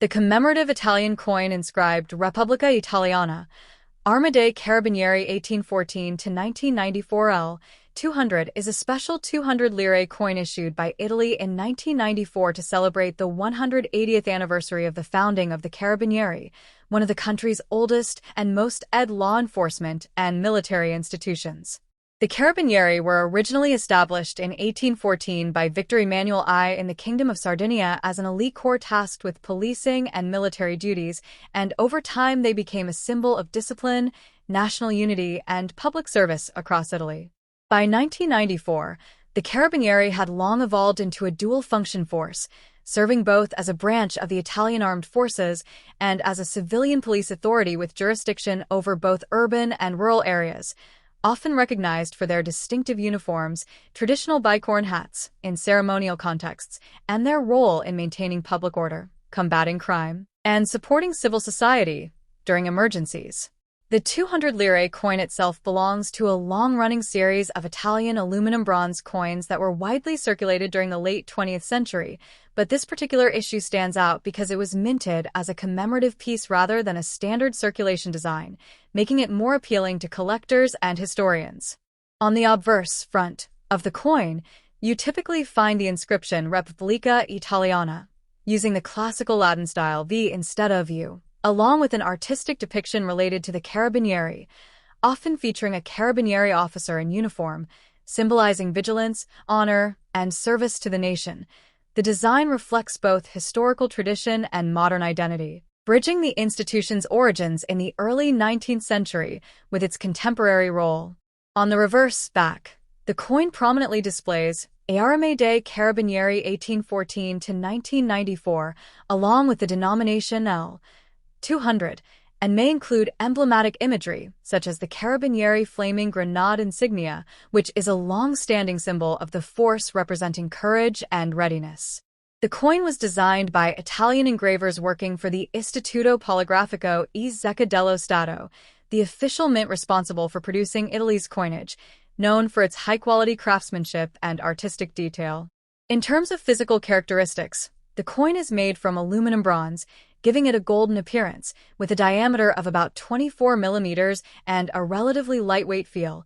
The commemorative Italian coin inscribed Repubblica Italiana, Arma dei Carabinieri 1814 to 1994 L. 200 is a special 200 lire coin issued by Italy in 1994 to celebrate the 180th anniversary of the founding of the Carabinieri, one of the country's oldest and most law enforcement and military institutions. The Carabinieri were originally established in 1814 by Victor Emmanuel I in the Kingdom of Sardinia as an elite corps tasked with policing and military duties, and over time they became a symbol of discipline, national unity, and public service across Italy. By 1994, the Carabinieri had long evolved into a dual-function force, serving both as a branch of the Italian armed forces and as a civilian police authority with jurisdiction over both urban and rural areas, often recognized for their distinctive uniforms, traditional bicorn hats in ceremonial contexts, and their role in maintaining public order, combating crime, and supporting civil society during emergencies. The 200 lire coin itself belongs to a long-running series of Italian aluminum bronze coins that were widely circulated during the late 20th century, but this particular issue stands out because it was minted as a commemorative piece rather than a standard circulation design, making it more appealing to collectors and historians. On the obverse front of the coin, you typically find the inscription Repubblica Italiana, using the classical Latin style V instead of U, along with an artistic depiction related to the Carabinieri, often featuring a Carabinieri officer in uniform, symbolizing vigilance, honor, and service to the nation. The design reflects both historical tradition and modern identity, bridging the institution's origins in the early 19th century with its contemporary role. On the reverse back, the coin prominently displays Arma dei Carabinieri 1814 to 1994, along with the denomination L. 200, and may include emblematic imagery, such as the Carabinieri flaming grenade insignia, which is a long-standing symbol of the force representing courage and readiness. The coin was designed by Italian engravers working for the Istituto Poligrafico e Zecca dello Stato, the official mint responsible for producing Italy's coinage, known for its high-quality craftsmanship and artistic detail. In terms of physical characteristics, the coin is made from aluminum bronze, giving it a golden appearance, with a diameter of about 24 millimeters and a relatively lightweight feel.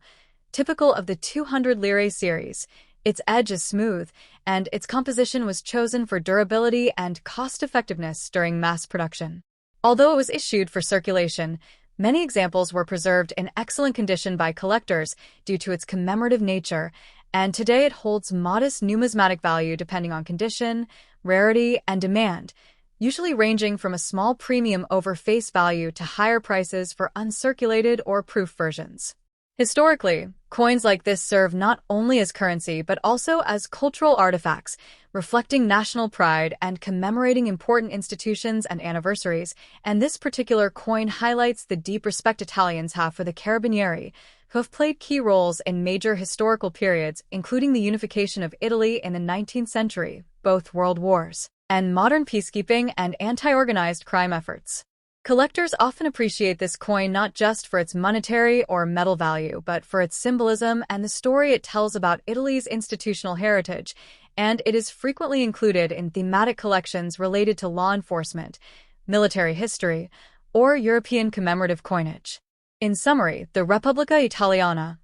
Typical of the 200 lire series, its edge is smooth, and its composition was chosen for durability and cost-effectiveness during mass production. Although it was issued for circulation, many examples were preserved in excellent condition by collectors due to its commemorative nature, and today it holds modest numismatic value depending on condition, rarity, and demand, usually ranging from a small premium over face value to higher prices for uncirculated or proof versions. Historically, coins like this serve not only as currency but also as cultural artifacts, reflecting national pride and commemorating important institutions and anniversaries, and this particular coin highlights the deep respect Italians have for the Carabinieri, who have played key roles in major historical periods, including the unification of Italy in the 19th century, both world wars, and modern peacekeeping and anti-organized crime efforts. Collectors often appreciate this coin not just for its monetary or metal value, but for its symbolism and the story it tells about Italy's institutional heritage, and it is frequently included in thematic collections related to law enforcement, military history, or European commemorative coinage. In summary, the Repubblica Italiana,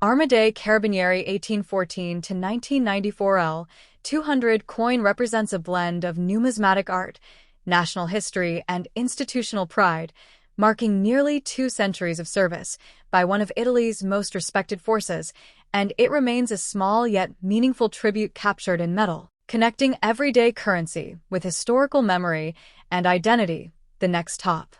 Arma dei Carabinieri 1814 to 1994 L. 200 coin represents a blend of numismatic art, national history, and institutional pride, marking nearly 2 centuries of service by one of Italy's most respected forces, and it remains a small yet meaningful tribute captured in metal, connecting everyday currency with historical memory and identity. The next top.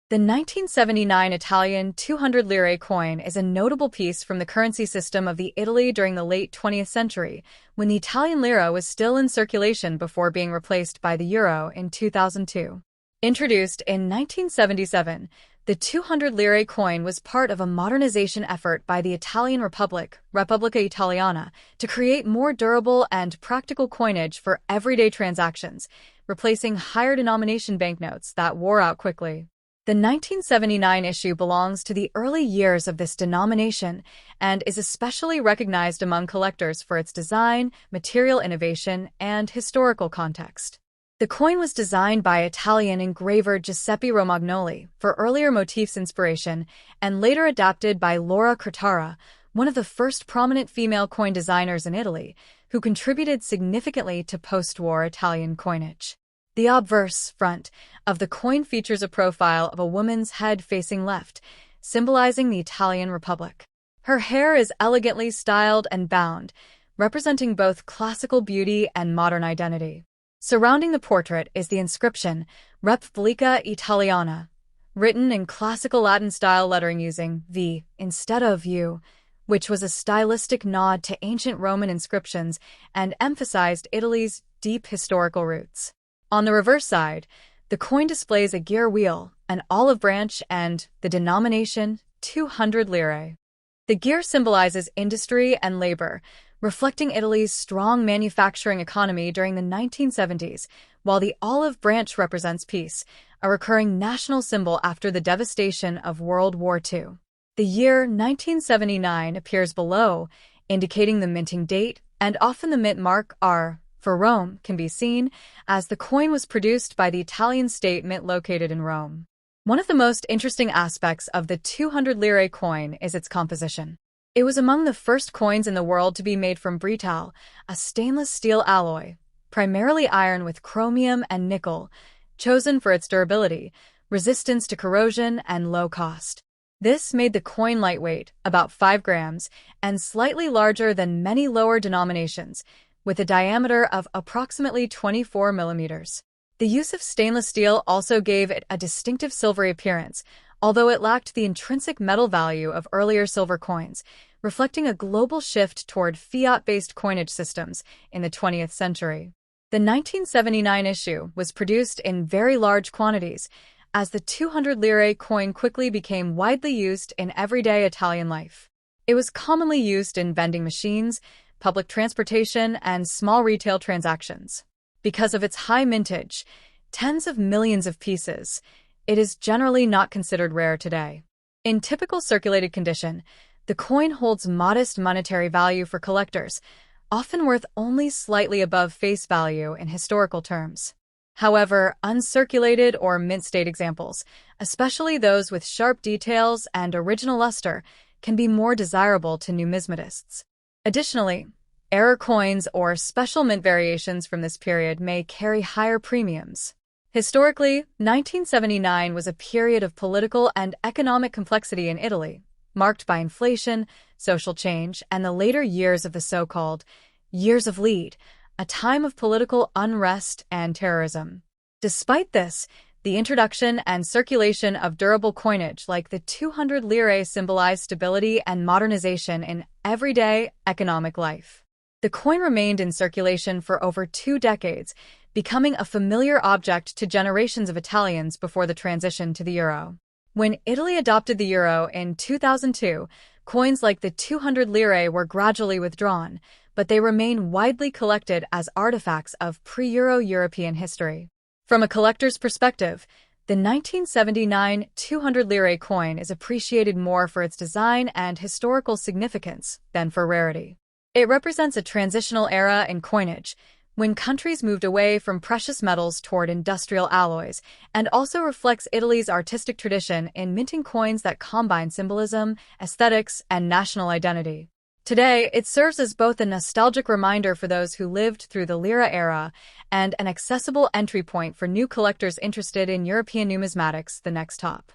The 1979 Italian 200 lire coin is a notable piece from the currency system of the Italy during the late 20th century, when the Italian lira was still in circulation before being replaced by the euro in 2002. Introduced in 1977, the 200 lire coin was part of a modernization effort by the Italian Republic, Repubblica Italiana, to create more durable and practical coinage for everyday transactions, replacing higher denomination banknotes that wore out quickly. The 1979 issue belongs to the early years of this denomination and is especially recognized among collectors for its design, material innovation, and historical context. The coin was designed by Italian engraver Giuseppe Romagnoli for earlier motifs inspiration and later adapted by Lire Carabinieri, one of the first prominent female coin designers in Italy, who contributed significantly to post-war Italian coinage. The obverse front of the coin features a profile of a woman's head facing left, symbolizing the Italian Republic. Her hair is elegantly styled and bound, representing both classical beauty and modern identity. Surrounding the portrait is the inscription, Repubblica Italiana, written in classical Latin-style lettering using V instead of U, which was a stylistic nod to ancient Roman inscriptions and emphasized Italy's deep historical roots. On the reverse side, the coin displays a gear wheel, an olive branch, and the denomination 200 lire. The gear symbolizes industry and labor, reflecting Italy's strong manufacturing economy during the 1970s, while the olive branch represents peace, a recurring national symbol after the devastation of World War II. The year 1979 appears below, indicating the minting date, and often the mint mark R for Rome can be seen, as the coin was produced by the Italian state mint located in Rome. One of the most interesting aspects of the 200 lire coin is its composition. It was among the first coins in the world to be made from Brital, a stainless steel alloy, primarily iron with chromium and nickel, chosen for its durability, resistance to corrosion, and low cost. This made the coin lightweight, about 5 grams, and slightly larger than many lower denominations, with a diameter of approximately 24 millimeters. The use of stainless steel also gave it a distinctive silvery appearance, although it lacked the intrinsic metal value of earlier silver coins, reflecting a global shift toward fiat-based coinage systems in the 20th century. The 1979 issue was produced in very large quantities, as the 200 lire coin quickly became widely used in everyday Italian life. It was commonly used in vending machines, public transportation, and small retail transactions. Because of its high mintage, tens of millions of pieces, it is generally not considered rare today. In typical circulated condition, the coin holds modest monetary value for collectors, often worth only slightly above face value in historical terms. However, uncirculated or mint-state examples, especially those with sharp details and original luster, can be more desirable to numismatists. Additionally, error coins or special mint variations from this period may carry higher premiums. Historically, 1979 was a period of political and economic complexity in Italy, marked by inflation, social change, and the later years of the so-called Years of Lead, a time of political unrest and terrorism. Despite this, the introduction and circulation of durable coinage like the 200 lire symbolized stability and modernization in everyday economic life. The coin remained in circulation for over 2 decades, becoming a familiar object to generations of Italians before the transition to the euro. When Italy adopted the euro in 2002, coins like the 200 lire were gradually withdrawn, but they remain widely collected as artifacts of pre-euro European history. From a collector's perspective, the 1979 200 lire coin is appreciated more for its design and historical significance than for rarity. It represents a transitional era in coinage, when countries moved away from precious metals toward industrial alloys, and also reflects Italy's artistic tradition in minting coins that combine symbolism, aesthetics, and national identity. Today, it serves as both a nostalgic reminder for those who lived through the Lira era and an accessible entry point for new collectors interested in European numismatics. The next top.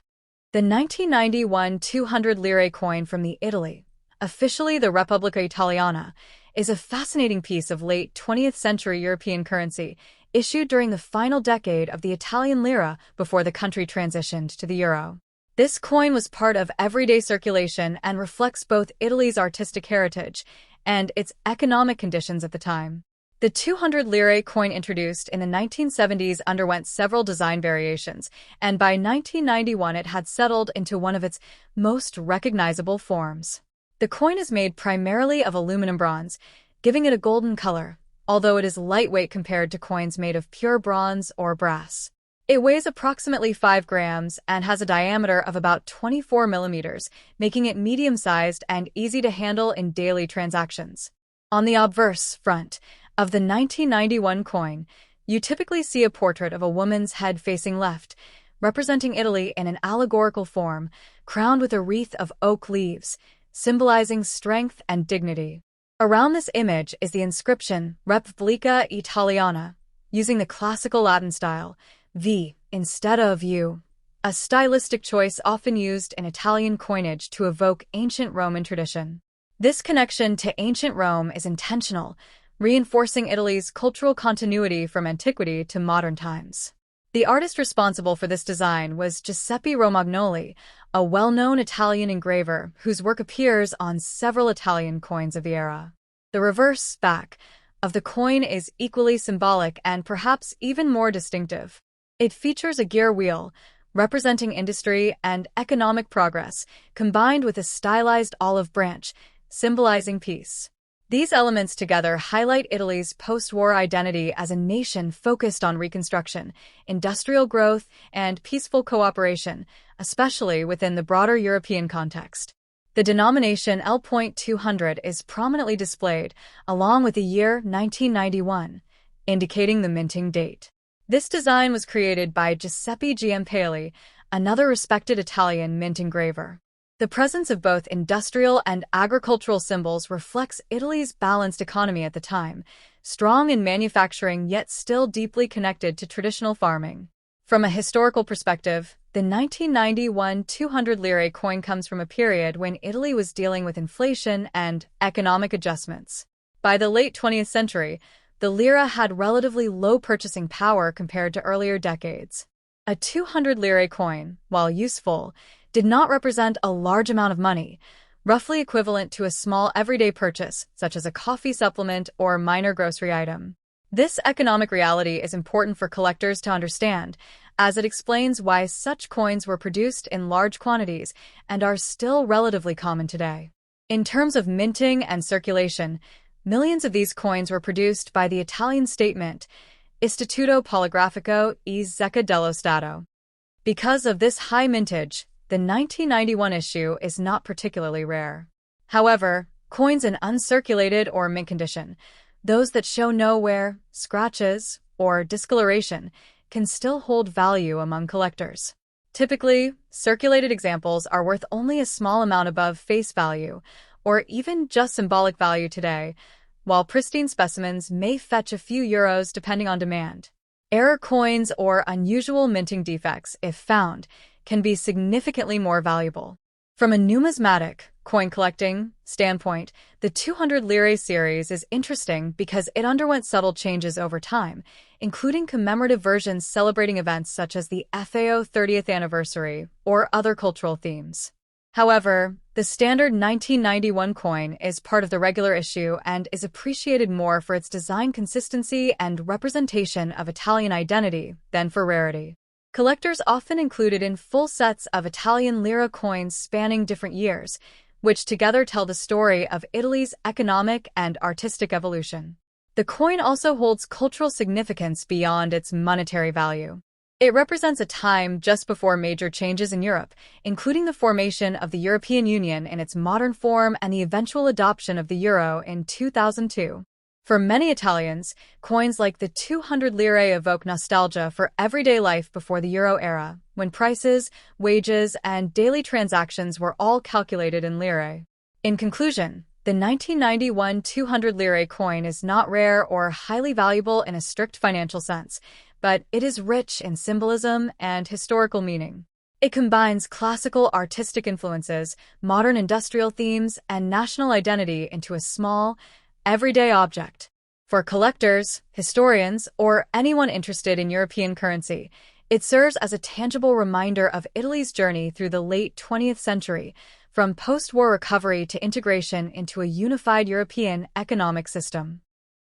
The 1991 200 lire coin from the Italy, officially the Repubblica Italiana, is a fascinating piece of late 20th century European currency issued during the final decade of the Italian lira before the country transitioned to the euro. This coin was part of everyday circulation and reflects both Italy's artistic heritage and its economic conditions at the time. The 200 lire coin introduced in the 1970s underwent several design variations, and by 1991 it had settled into one of its most recognizable forms. The coin is made primarily of aluminum bronze, giving it a golden color, although it is lightweight compared to coins made of pure bronze or brass. It weighs approximately 5 grams and has a diameter of about 24 millimeters, making it medium-sized and easy to handle in daily transactions. On the obverse front of the 1991 coin, You typically see a portrait of a woman's head facing left, representing Italy in an allegorical form, crowned with a wreath of oak leaves, symbolizing strength and dignity. Around this image is the inscription Repubblica Italiana, using the classical Latin style, V instead of U, a stylistic choice often used in Italian coinage to evoke ancient Roman tradition. This connection to ancient Rome is intentional, reinforcing Italy's cultural continuity from antiquity to modern times. The artist responsible for this design was Giuseppe Romagnoli, a well-known Italian engraver whose work appears on several Italian coins of the era. The reverse back of the coin is equally symbolic and perhaps even more distinctive. It features a gear wheel, representing industry and economic progress, combined with a stylized olive branch, symbolizing peace. These elements together highlight Italy's post-war identity as a nation focused on reconstruction, industrial growth, and peaceful cooperation, especially within the broader European context. The denomination L.200 is prominently displayed, along with the year 1991, indicating the minting date. This design was created by Giuseppe Giampelli, another respected Italian mint engraver. The presence of both industrial and agricultural symbols reflects Italy's balanced economy at the time, strong in manufacturing yet still deeply connected to traditional farming. From a historical perspective, the 1991 200 lire coin comes from a period when Italy was dealing with inflation and economic adjustments. By the late 20th century, the lira had relatively low purchasing power compared to earlier decades. A 200 lire coin, while useful, did not represent a large amount of money, roughly equivalent to a small everyday purchase, such as a coffee supplement or minor grocery item. This economic reality is important for collectors to understand, as it explains why such coins were produced in large quantities and are still relatively common today. In terms of minting and circulation, millions of these coins were produced by the Italian state mint, Istituto Poligrafico e Zecca dello Stato. Because of this high mintage, the 1991 issue is not particularly rare. However, coins in uncirculated or mint condition, those that show no wear, scratches, or discoloration, can still hold value among collectors. Typically, circulated examples are worth only a small amount above face value, or even just symbolic value today, while pristine specimens may fetch a few euros depending on demand. Error coins or unusual minting defects, if found, can be significantly more valuable. From a numismatic, coin collecting standpoint, the 200 lire series is interesting because it underwent subtle changes over time, including commemorative versions celebrating events such as the FAO 30th anniversary or other cultural themes. However, the standard 1991 coin is part of the regular issue and is appreciated more for its design consistency and representation of Italian identity than for rarity. Collectors often include it in full sets of Italian lira coins spanning different years, which together tell the story of Italy's economic and artistic evolution. The coin also holds cultural significance beyond its monetary value. It represents a time just before major changes in Europe, including the formation of the European Union in its modern form and the eventual adoption of the euro in 2002. For many Italians, coins like the 200 lire evoke nostalgia for everyday life before the euro era, when prices, wages, and daily transactions were all calculated in lire. In conclusion, the 1991 200 lire coin is not rare or highly valuable in a strict financial sense, but it is rich in symbolism and historical meaning. It combines classical artistic influences, modern industrial themes, and national identity into a small, everyday object. For collectors, historians, or anyone interested in European currency, it serves as a tangible reminder of Italy's journey through the late 20th century, from post-war recovery to integration into a unified European economic system.